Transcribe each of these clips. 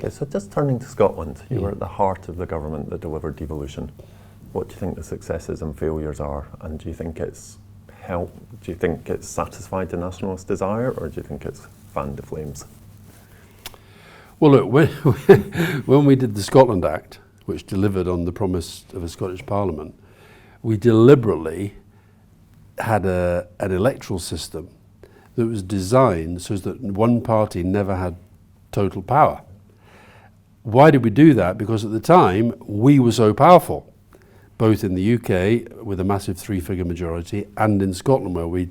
Okay, so just turning to Scotland, you were at the heart of the government that delivered devolution. What do you think the successes and failures are, and do you think it's helped? Do you think it's satisfied the nationalist desire, or do you think it's fanned the flames? Well, look, when we did the Scotland Act, which delivered on the promise of a Scottish Parliament, we deliberately had an electoral system that was designed so that one party never had total power. Why did we do that? Because at the time, we were so powerful, both in the UK with a massive 3-figure majority and in Scotland where we,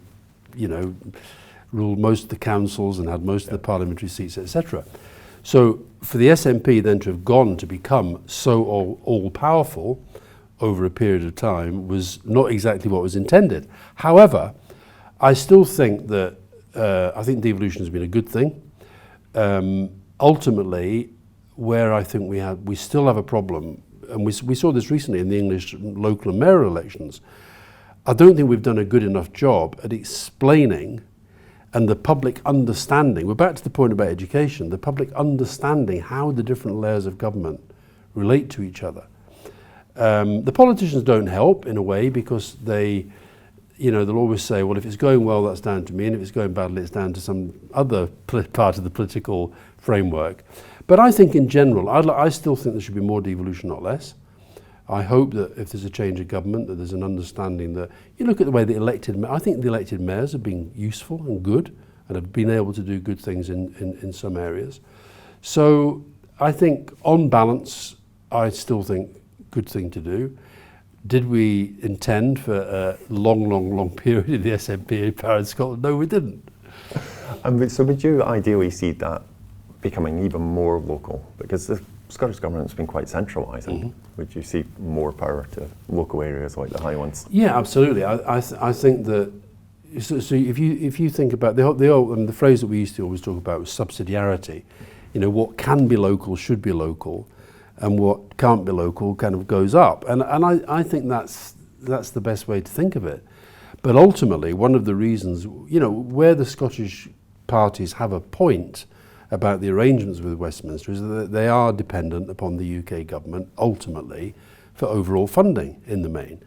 ruled most of the councils and had most of the parliamentary seats, etc. So for the SNP then to have gone to become so all-powerful over a period of time was not exactly what was intended. However, I still think that I think devolution has been a good thing. Ultimately, where I think we still have a problem, and we saw this recently in the English local and mayoral elections, I don't think we've done a good enough job at explaining and the public understanding, we're back to the point about education, the public understanding how the different layers of government relate to each other. The politicians don't help in a way because they'll always say, well, if it's going well, that's down to me, and if it's going badly, it's down to some other part of the political framework. But I think in general, I still think there should be more devolution, not less. I hope that if there's a change of government, that there's an understanding that, you look at the way I think the elected mayors have been useful and good and have been able to do good things in some areas. So I think on balance, I still think good thing to do. Did we intend for a long period in the SNP power in Scotland? No, we didn't. So would you ideally see that becoming even more local? Because the Scottish government's been quite centralising. Mm-hmm. Would you see more power to local areas like the Highlands? Yeah, absolutely. I think that. So if you think about the phrase that we used to always talk about was subsidiarity. What can be local should be local, and what can't be local kind of goes up. And I think that's the best way to think of it. But ultimately, one of the reasons, where the Scottish parties have a point about the arrangements with Westminster is that they are dependent upon the UK government ultimately for overall funding in the main.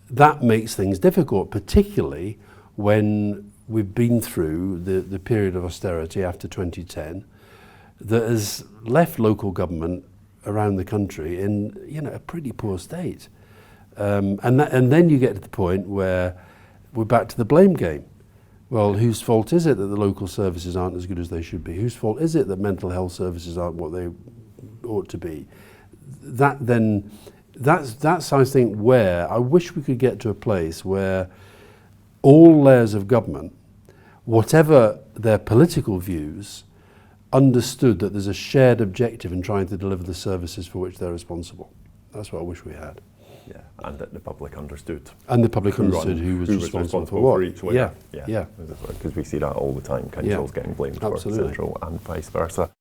That makes things difficult, particularly when we've been through the period of austerity after 2010 that has left local government around the country in a pretty poor state. And then you get to the point where we're back to the blame game. Well, whose fault is it that the local services aren't as good as they should be? Whose fault is it that mental health services aren't what they ought to be? That's I think where I wish we could get to a place where all layers of government, whatever their political views, understood that there's a shared objective in trying to deliver the services for which they're responsible. That's what I wish we had. Yeah, and that the public understood. And the public understood who was responsible for what. Each layer. Yeah. Because we see that all the time, councils getting blamed for central and vice versa.